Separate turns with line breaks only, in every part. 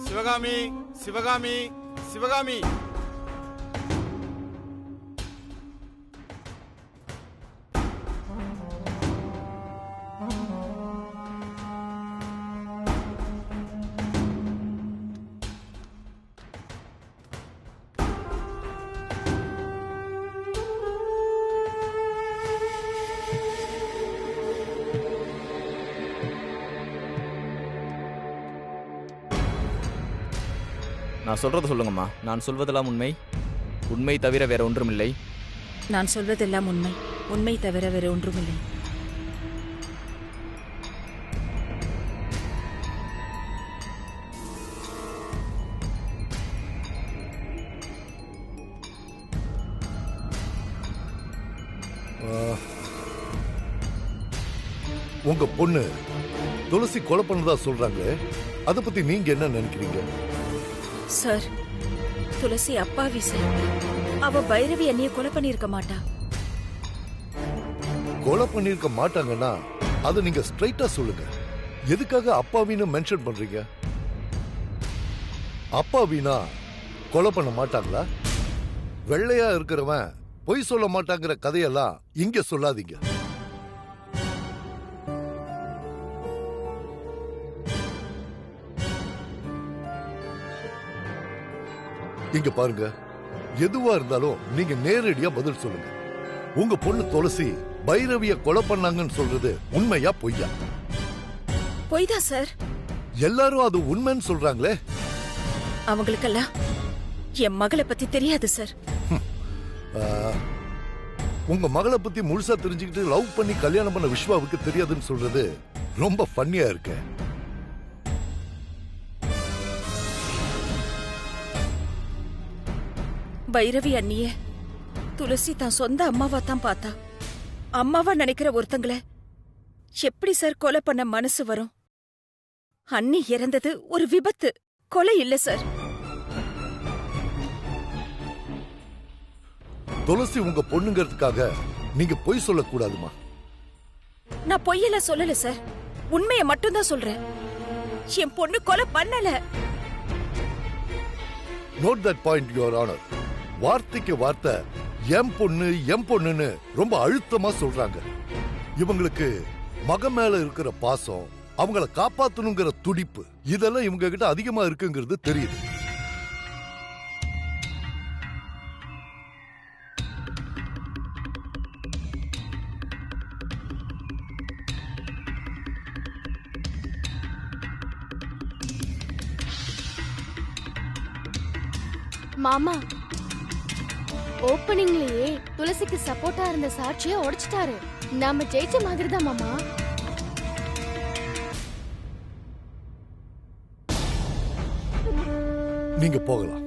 சிவகாமி, சிவகாமி, சிவகாமி.
நான் சொல்றத சொல்லுங்கம்மா. நான் சொல்வதெல்லாம் உண்மை, உண்மை தவிர வேற ஒன்றுமில்லை.
நான் சொல்வதெல்லாம் உண்மை, உண்மை தவிர வேற ஒன்றுமில்லை.
உங்க பொண்ணு துளசி கொலை பண்ணதா சொல்றாங்க. அதை பத்தி நீங்க என்ன நினைக்கிறீங்க?
சார், துளசி அப்பாவி சார். அவ பைரவி அண்ணிய கொலை பண்ணிருக்க மாட்டா.
கொலை பண்ணிருக்க மாட்டாங்கன்னா அதை நீங்க ஸ்ட்ரைட்டா சொல்லுங்க. எதுக்காக அப்பாவின்னு மென்ஷன் பண்றீங்க? அப்பாவினா கொலை பண்ண மாட்டாங்களா? வெள்ளையா இருக்கிறவன் பொய் சொல்ல மாட்டாங்கிற கதையெல்லாம் இங்க சொல்லாதீங்க. இங்க பாருங்க, எதுவா இருந்தாலும் நீங்க நேரடியா பதில் சொல்லுங்க. உங்க பொண்ணு துளசி பைரவிய கொலை பண்ணாங்கன்னு சொல்றது உண்மையா பொய்யா?
பொய்தான் சார்.
எல்லாரும் அது உண்மைன்னு சொல்றாங்களே.
அவங்களுக்கெல்லாம் என் மகளை பத்தி தெரியாது சார்.
உங்க மகளை பத்தி முழுசா தெரிஞ்சுக்கிட்டு லவ் பண்ணி கல்யாணம் பண்ண விஸ்வாவுக்கு தெரியாதுன்னு சொல்றது ரொம்ப ஃபன்னியா இருக்கு.
பைரவி அண்ணிய துளசி தான் சொந்த அம்மாவா தான் பார்த்தா. அம்மாவா நினைக்கிற ஒருத்தங்கள எப்படி சார் கொலை பண்ண மனசு வரும்? அண்ணி இறந்தது ஒரு விபத்து, கொலை இல்ல சார்.
துளசி உங்க பொண்ணுங்கிறதுக்காக நீங்க பொய் சொல்லக்கூடாதுமா.
நான் பொய்யெல்லாம் சொல்லல சார், உண்மையை மட்டும்தான் சொல்றேன். என் பொண்ணு கொலை பண்ணல.
Note that point your honour. வார்த்தைக்கு வார்த்தை எம் பொண்ணுன்னு ரொம்ப அழுத்தமா சொல்றாங்க. இவங்களுக்கு மக மேல இருக்கிற பாசம், அவங்கள காப்பாத்தணுங்கிற துடிப்பு, இதெல்லாம் இவங்க கிட்ட அதிகமா இருக்குங்கிறது தெரியுது.
மாமா, ஓப்பனிங்லயே துளசிக்கு சப்போர்ட்டா இருந்த சாட்சியை உடைச்சிட்டாரு. நாம ஜெயிச்ச மாதிரி தான் மாமா.
நீங்க போகலாம்.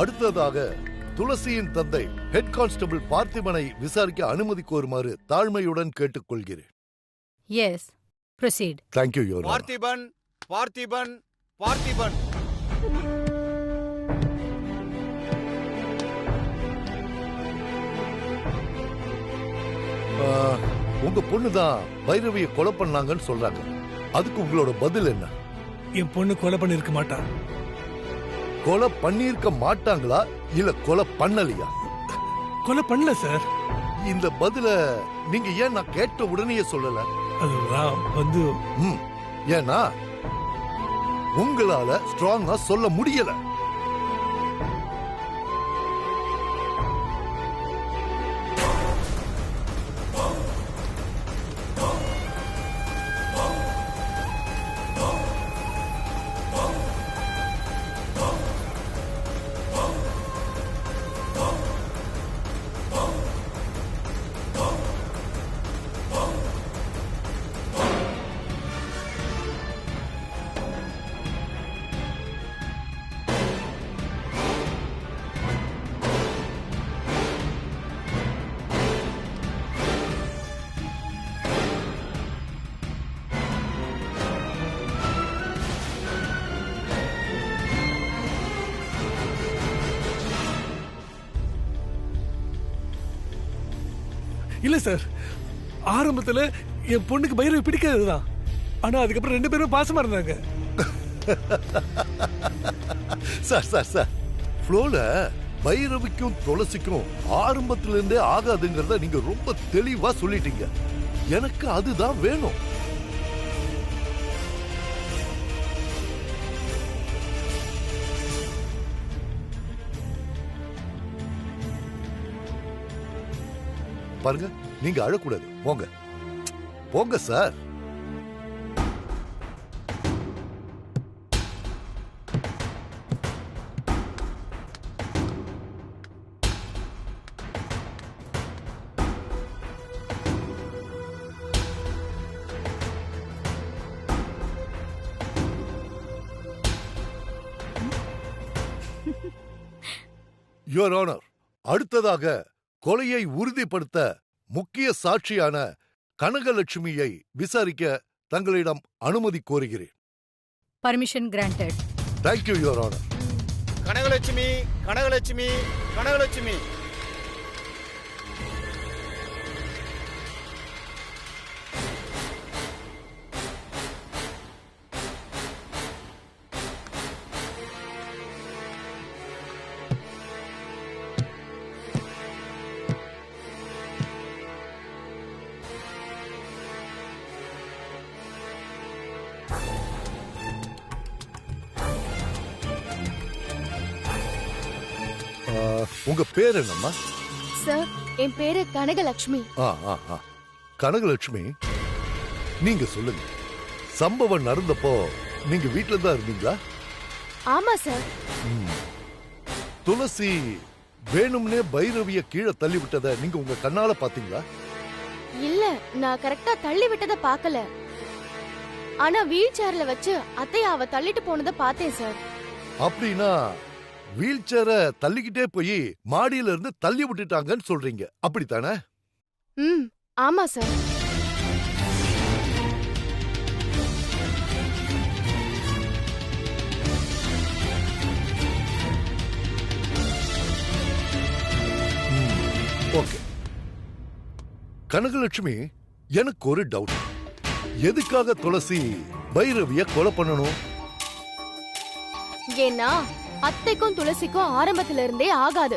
அடுத்ததாக துளசியின் தந்தை ஹெட் கான்ஸ்டபிள் பார்த்திபனை விசாரிக்க அனுமதி கோருமாறு தாழ்மையுடன் கேட்டுக்கொள்கிறேன்.
Yes, proceed.
Thank you your honour.
Parthiban, Parthiban, Parthiban.
உங்க பொண்ணுதான் பைரவியை கொலை பண்ணாங்கன்னு சொல்றாங்க. அதுக்கு உங்களோட பதில் என்ன?
என் பொண்ணு கொலை பண்ணிருக்க மாட்டா.
கொலை பண்ணிருக்க மாட்டாங்களா இல்ல கொலை பண்ணலையா?
கொலை பண்ணல சார்.
இந்த பதில நீங்க ஏன் நான் கேட்ட உடனே சொல்லல?
அதுதான் வந்து
ஏன்னா உங்களால ஸ்ட்ராங்கா சொல்ல முடியல.
இல்ல சார், ஆரம்பத்துல என் பொண்ணுக்கு பைரவி பிடிக்காதுதான். ஆனா அதுக்கப்புறம் 2 பேரும் பாசமா இருந்தாங்க.
சார் சார் சார், ஃப்ளோல பைரவிக்கும் துளசிக்கும் ஆரம்பத்துல இருந்தே ஆகாதுங்கிறத நீங்க ரொம்ப தெளிவா சொல்லிட்டீங்க. எனக்கு அதுதான் வேணும். பாருங்க, நீங்க அழக்கூடாது. போங்க போங்க சார். யுவர் ஆனர், அடுத்ததாக கொலையை உறுதிப்படுத்த முக்கிய சாட்சியான கனகலட்சுமியை விசாரிக்க தங்களிடம் அனுமதி கோருகிறேன்.
Permission granted.
Thank you your honour.
Kanagalakshmi, Kanagalakshmi, Kanagalakshmi.
உங்க பேர் என்னம்மா?
சார், என் பேரு கனகலட்சுமி.
கனகலட்சுமி, நீங்க சொல்லுங்க, சம்பவம் நடந்தப்போ நீங்க வீட்டுல தான் இருந்தீங்களா?
ஆமா சார்.
துளசி வேணும்னே பைரவிய கீழே தள்ளி விட்டதை நீங்க உங்க கண்ணால பாத்தீங்களா?
இல்ல, நான் கரெக்டா தள்ளி விட்டத பார்க்கல. ஆனா வீல் சேர்ல வச்சு அத்தைய அவ தள்ளிட்டு போனத பார்த்தேன் சார்.
அப்படின்னா வீல் சேரை தள்ளிக்கிட்டே போய் மாடியில இருந்து தள்ளி விட்டுட்டாங்கன்னு சொல்றீங்க, அப்படித்தானே?
ஆமா சார்.
ஓகே கனகலட்சுமி, எனக்கு ஒரு டவுட். எதுக்காக துளசி பைரவிய கொலை பண்ணணும்?
ஏன்னா அத்தைக்கும் துளசிக்கும் ஆரம்பத்துல இருந்தே ஆகாது.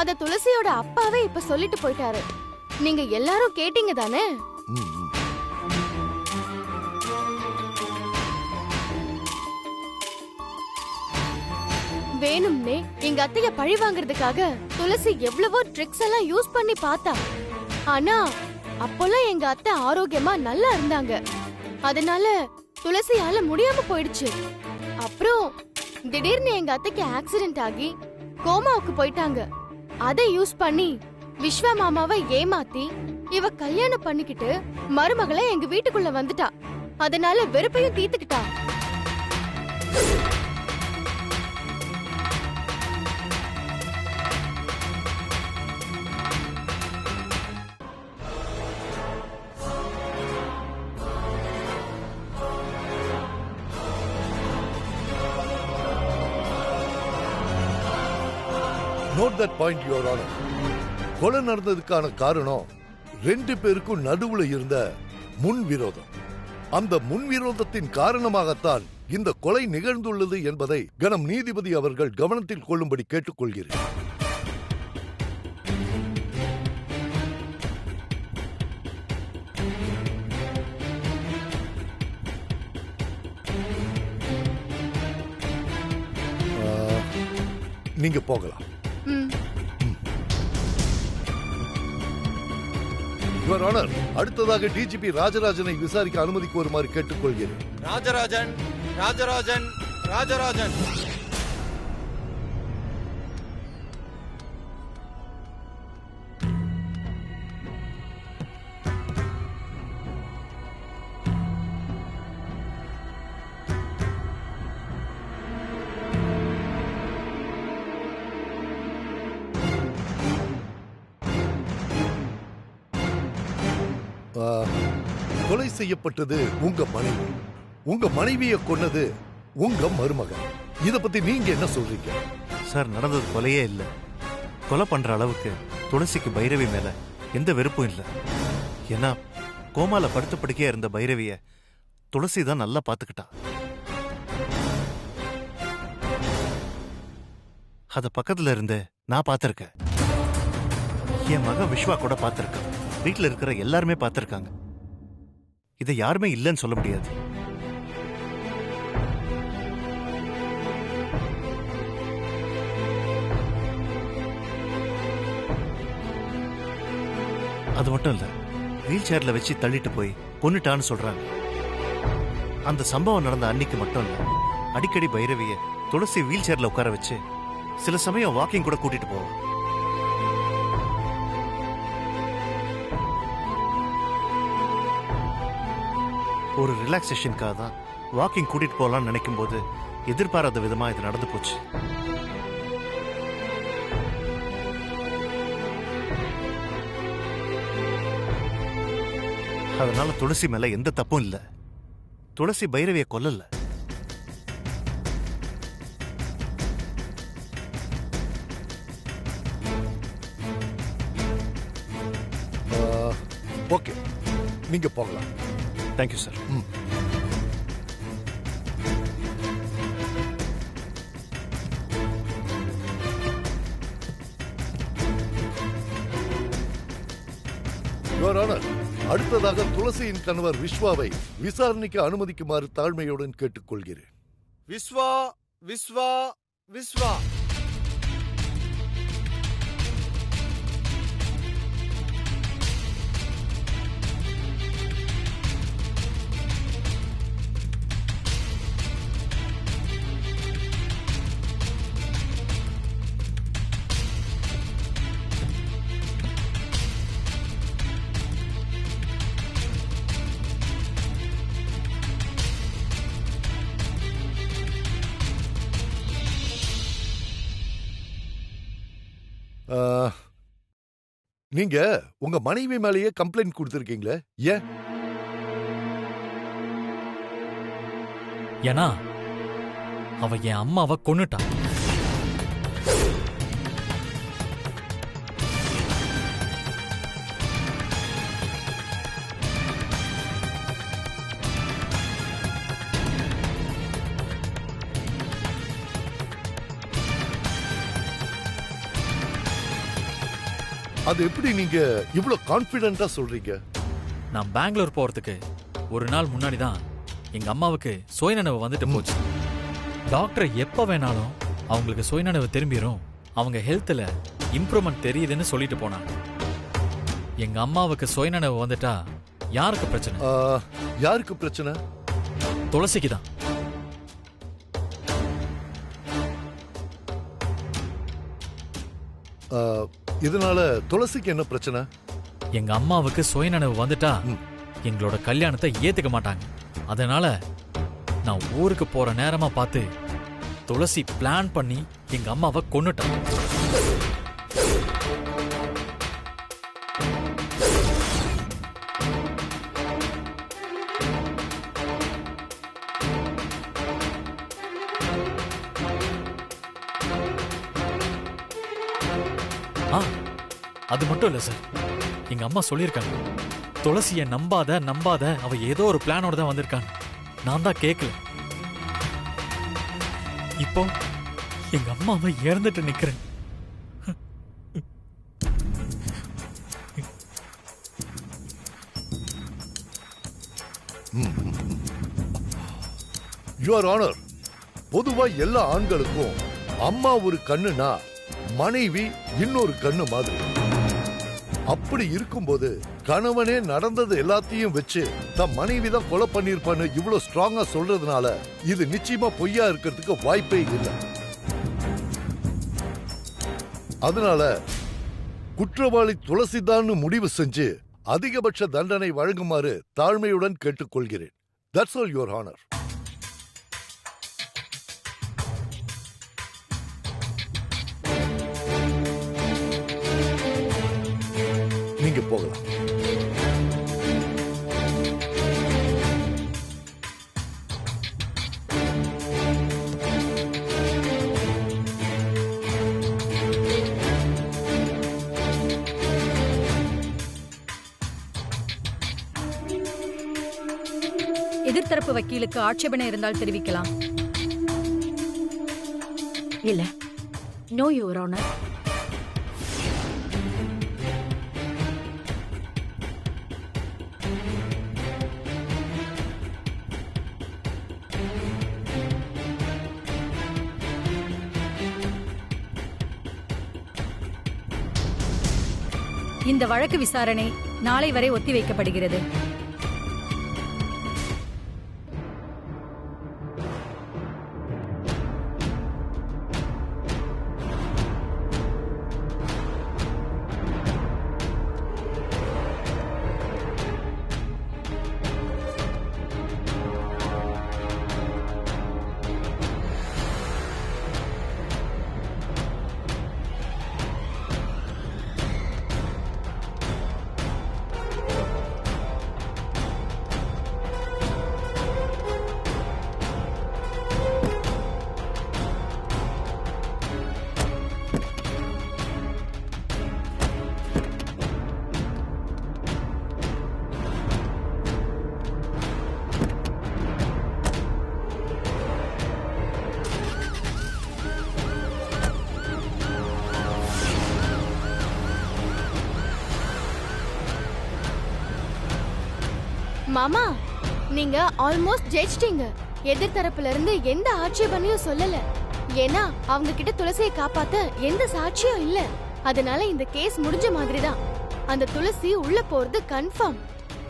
அத துளசியோட அப்பாவே இப்ப சொல்லிட்டு போயிட்டாரு. நீங்க எல்லாரும் கேட்டீங்க தானே? வேணும்னே எங்க அத்தைய பழி வாங்குறதுக்காக துளசி எவ்வளவோ ட்ரிக்ஸ் எல்லாம் யூஸ் பண்ணி பார்த்தா. ஆனா அப்போல்லாம் எங்க அத்தை ஆரோக்கியமா நல்லா இருந்தாங்க. அதனால துளசியால முடியாம போயிடுச்சு. அப்புறம் திடீர்னு எங்க அத்தைக்கு ஆக்சிடென்ட் ஆகி கோமாவுக்கு போயிட்டாங்க. அதை யூஸ் பண்ணி விஸ்வா மாமாவை ஏமாத்தி இவ கல்யாணம் பண்ணிக்கிட்டு மருமகளை எங்க வீட்டுக்குள்ள வந்துட்டா. அதனால வெறுப்பையும் தீர்த்துக்கிட்டா.
Note that point your honour. கொலை நடந்ததுக்கான காரணம் 2 பேருக்கும் நடுவுல இருந்த முன்விரோதம். அந்த முன்விரோதத்தின் காரணமாகத்தான் இந்த கொலை நிகழ்ந்துள்ளது என்பதை கனம் நீதிபதி அவர்கள் கவனத்தில் கொள்ளும்படி கேட்டுக்கொள்கிறேன். நீங்க போகலாம். யுவர் ஆனர், அடுத்ததாக டிஜிபி ராஜராஜனை விசாரிக்க அனுமதி கோருமாறு கேட்டுக்கொள்கிறேன்.
ராஜராஜன், ராஜராஜன், ராஜராஜன்.
கொலை செய்யப்பட்டது உங்க மனைவி. உங்க மனைவியை கொன்னது உங்க மருமகன். இத பத்தி நீங்க என்ன சொல்றீங்க?
சார், நடந்தது கொலையே இல்ல. கொலை பண்ற அளவுக்கு துளசிக்கு பைரவி மேல எந்த வெறுப்பும் இல்லை. ஏன்னா கோமால படுத்த படுக்கையா இருந்த பைரவிய துளசி தான் நல்லா பாத்துக்கிட்டா. அத பக்கத்துல இருந்து நான் பாத்திருக்கேன். என் மகன் விஸ்வா கூட பாத்திருக்கான். வீட்டுல இருக்கிற எல்லாருமே பாத்திருக்காங்க. இதை யாருமே இல்லைன்னு சொல்ல முடியாது. அது மட்டும் இல்ல, வீல் சேர்ல வச்சு தள்ளிட்டு போய் கொன்னுட்டான்னு சொல்றாங்க. அந்த சம்பவம் நடந்த அன்னைக்கு மட்டும் இல்ல, அடிக்கடி பைரவிய துளசி வீல் சேர்ல உட்கார வச்சு சில சமயம் வாக்கிங் கூட கூட்டிட்டு போவோம். ஒரு ரிலாக்ஸேஷனுக்காக தான் வாக்கிங் கூட்டிட்டு போகலாம்னு நினைக்கும் போது எதிர்பாராத விதமா இது நடந்து போச்சு. அதனால துளசி மேல எந்த தப்பும் இல்ல. துளசி பைரவிய கொல்லல.
ஓகே, நீங்க போகலாம்.
Thank you sir.
யுவர் ஆனர், அடுத்ததாக துளசியின் கணவர் விஸ்வாவை விசாரணைக்கு அனுமதிக்குமாறு தாழ்மையுடன் கேட்டுக்கொள்கிறேன்.
விஸ்வா விஸ்வா விஸ்வா.
நீங்க உங்க மனைவி மேலேயே கம்ப்ளைண்ட் கொடுத்திருக்கீங்களே, ஏன்?
ஏன்னா அவ என் அம்மாவை கொன்னுட்டா.
அது எப்படி நீங்க இவ்ளோ கான்ஃபிடென்ட்டா சொல்றீங்க?
நான் பெங்களூர் போறதுக்கு ஒரு நாள் முன்னாடி தான் எங்க அம்மாவுக்கு சுயநினைவு வந்துட்டு போச்சு. டாக்டர் எப்ப வேணாலும் அவங்களுக்கு சுயநினைவு திரும்பிடும், அவங்க ஹெல்த்ல இம்ப்ரூவ்மெண்ட் தெரியுதுன்னு சொல்லிட்டு போனாங்க. எங்க அம்மாவுக்கு சுயநினைவு வந்துட்டா யாருக்கு பிரச்சனை?
யாருக்கு பிரச்சனை?
துளசிக்கு தான்.
இதனால துளசிக்கு என்ன பிரச்சனை?
எங்க அம்மாவுக்கு சுயநினைவு வந்துட்டா எங்களோட கல்யாணத்தை ஏத்துக்க மாட்டாங்க. அதனால நான் ஊருக்கு போற நேரமா பார்த்து துளசி பிளான் பண்ணி எங்க அம்மாவை கொன்னுட்டான். அது மட்டும் இல்ல சார், எங்க அம்மா சொல்லியிருக்காங்க, துளசிய நம்பாத நம்பாத, அவ ஏதோ ஒரு பிளானோட தான் வந்திருக்காங்க. நான் தான் கேட்கல. இப்போ எங்க அம்மாவை இறந்துட்டு நிக்கிறேன்.
யுவர் ஆனர், பொதுவா எல்லா ஆண்களுக்கும் அம்மா ஒரு கண்ணுனா மனைவி இன்னொரு கண்ணு மாதிரி. அப்படி இருக்கும்போது கணவனே நடந்தது எல்லாத்தையும் வச்சு தன் மனைவி தான் கொலை பண்ணிருப்பான்னு இவ்வளவு ஸ்ட்ராங்கா சொல்றதுனால இது நிச்சயமா பொய்யா இருக்கிறதுக்கு வாய்ப்பே இல்லை. அதனால குற்றவாளி துளசிதான் முடிவு செஞ்சு அதிகபட்ச தண்டனை வழங்குமாறு தாழ்மையுடன் கேட்டுக்கொள்கிறேன். That's all your honour. நீங்க போகலாம்.
எதிர்த்தரப்பு வக்கீலுக்கு ஆட்சேபனை இருந்தால் தெரிவிக்கலாம்.
இல்ல, நோ யுவர் ஆனர்.
இந்த வழக்கு விசாரணை நாளை வரை ஒத்திவைக்கப்படுகிறது.
மாமா, நீங்க ஆல்மோஸ்ட் ஜெயிச்சிட்டீங்க. எதிர்த்தரப்புல இருந்து எந்த ஆட்சேபனையும் சொல்லல. ஏன்னா அவங்க கிட்ட துளசியை காப்பாத்த எந்த சாட்சியும் இல்ல. அதனால இந்த கேஸ் முடிஞ்ச மாதிரி தான். அந்த துளசி உள்ள போறது கன்ஃபார்ம்.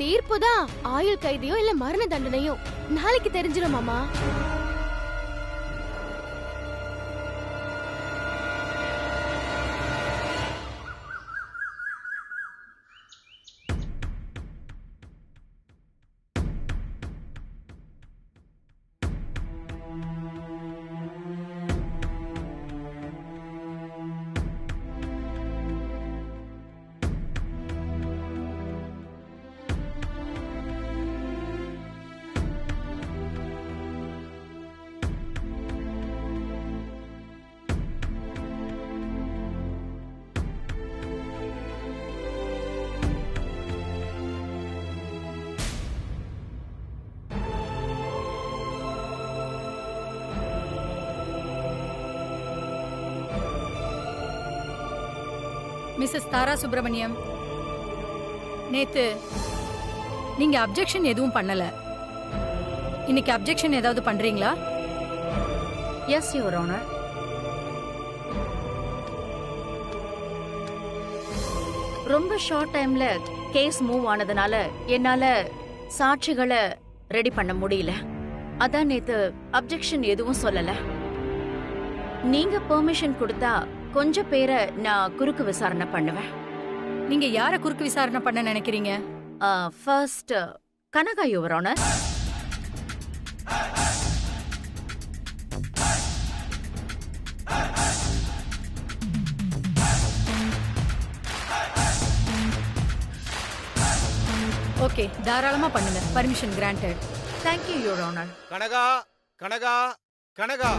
தீர்ப்பு தான் ஆயுள் கைதியோ இல்ல மரண தண்டனையோ நாளைக்கு தெரிஞ்சிடும் மாமா.
மிஸ்ஸஸ் தாரா சுப்பிரமணியம், நேத்து நீங்க அப்ஜெக்ஷன் எதுவும் பண்ணல. இன்னைக்கு அப்ஜெக்ஷன் ஏதாவது பண்றீங்களா?
Yes your honour. ரொம்ப ஷார்ட் டைம்ல கேஸ் மூவ் ஆனதுனால என்னால சாட்சிகளை ரெடி பண்ண முடியல. அதான் நேத்து அப்ஜெக்ஷன் எதுவும் சொல்லல. நீங்க பெர்மிஷன் கொடுத்தா கொஞ்சம் பேரை நான் குறுக்கு விசாரணை பண்ணுவேன்.
நீங்க யார குறுக்கு விசாரணை பண்ண நினைக்கிறீங்க?
First Kanaka your honour.
Okay, தாராளமா பண்ணுங்க. Permission granted.
Thank you your honour.
Kanaka Kanaka Kanaka.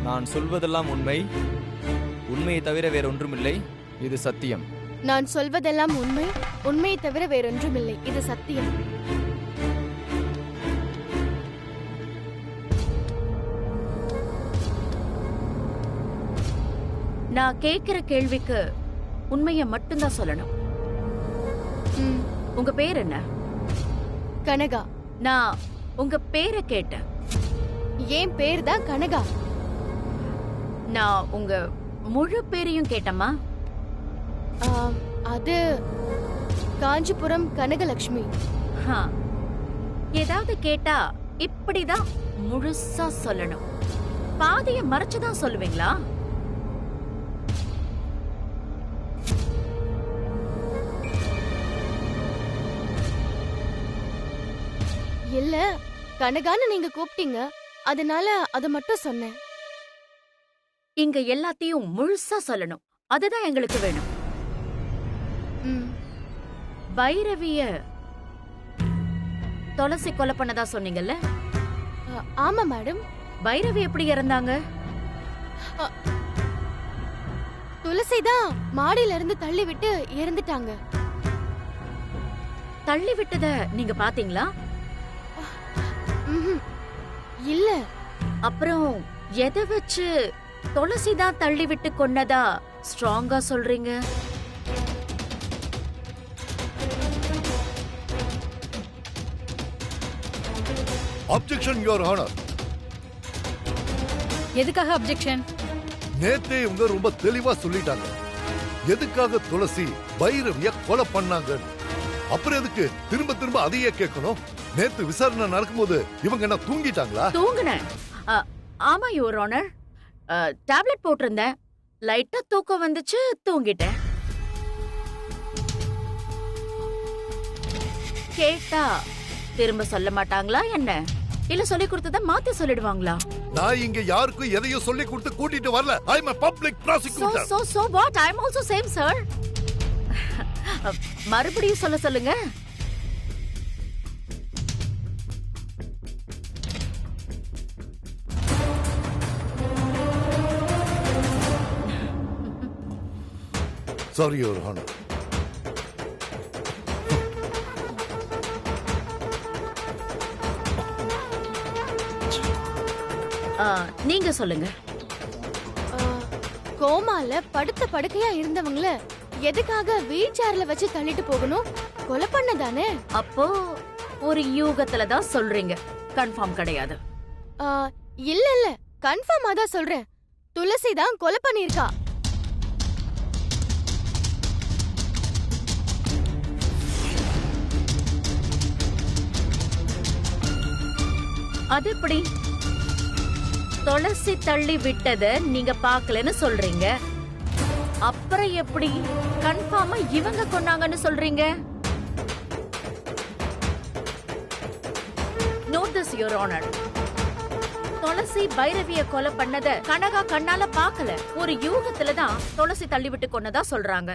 நான் சொல்வதெல்லாம் உண்மை, உண்மையை தவிர வேறொன்றுமில்லை, இது சத்தியம்.
நான் சொல்வதெல்லாம் உண்மை, உண்மையை தவிர வேறொன்றுமில்லை, இது சத்தியம்.
நான் கேட்கிற கேள்விக்கு உண்மையை மட்டும்தான் சொல்லணும். உங்க பேர் என்ன?
கனகா.
நான் உங்க பேரை கேட்டேன்.
என் பேர் தான் கனகா.
நான் உங்க முழு பேரையும் கேட்டம்மா.
அது காஞ்சிபுரம் கனகலட்சுமி.
ஏதாவது கேட்டா இப்படிதான் முழுசா சொல்லணும். பாதிய மறைச்சுதான் சொல்லுவீங்களா?
இல்ல, கனகான்னு நீங்க கூப்பிட்டீங்க, அதனால அத மட்டும் சொன்னேன்.
இங்க எல்லாத்தையும் முழுசா சொல்லணும். அதுதான் எங்களுக்கு வேணும். பைரவிய துளசி கொலை பண்ணதா சொன்னீங்கல்ல?
ஆமா மேடம்.
பைரவி எப்படி இறந்தாங்க?
துளசி தான் மாடியில இருந்து தள்ளி விட்டு இறந்துட்டாங்க.
தள்ளி விட்டத நீங்க பாத்தீங்களா?
இல்ல.
அப்புறம் எதை வச்சு துளசி தான் தள்ளி விட்டு கொன்னதா ஸ்ட்ராங்கா சொல்றீங்க?
Objection your honour.
எதுக்காக அப்ஜெக்ஷன்?
நேத்தே இவங்க ரொம்ப தெளிவா சொல்லிட்டாங்க எதுக்காக துளசி பைரவிய கொலை பண்ணாங்க. அப்புறம் எதுக்கு திரும்ப திரும்ப அதையே கேட்கணும்? நேத்து விசாரணை நடக்கும்போது இவங்க என்ன தூங்கிட்டாங்களா?
தூங்குனேன். ஆமா யுவர் ஆனர். டேப்லெட் போட்டிருந்தேன். லைட்டா தூக்கம் வந்துச்சு, தூங்கிட்டேன். கேட்டா திரும்ப சொல்ல மாட்டாங்களா என்ன? இல்ல சொல்லி கொடுத்தத மாத்தி சொல்லிடுவாங்களா?
நான் இங்க யாருக்கும் எதையும் சொல்லி கொடுத்து கூட்டிட்டு வரல. ஐ அம் a public prosecutor.
So what? I am also same sir. மறுபடியும் சொல்ல சொல்லுங்க.
Sorry, Your Honor.
நீங்க சொல்லுங்க.
கோமால படுத்த படுக்கையா இருந்தவங்கள எதுக்காக வீல் சேர்ல வச்சு தள்ளிட்டு போகணும்? கொலை பண்ணதானே?
அப்போ ஒரு யூகத்துல தான் சொல்றீங்க, கன்ஃபார்ம் கிடையாது?
இல்ல இல்ல, கன்ஃபார்மா தான் சொல்றேன். துளசி தான் கொலை பண்ணிருக்கா.
அது எப்படி? துளசி தள்ளி விட்டத நீங்க பாக்கலன்னு சொல்றீங்க. அப்புறம் எப்படி கன்ஃபார்மா இவங்க கொன்னாங்கன்னு சொல்றீங்க? Note this your honour. Thulasi பைரவிய கொலை பண்ணத கனகா கண்ணால பாக்கல. ஒரு யூகத்துல தான் துளசி தள்ளி விட்டு கொன்னதா சொல்றாங்க.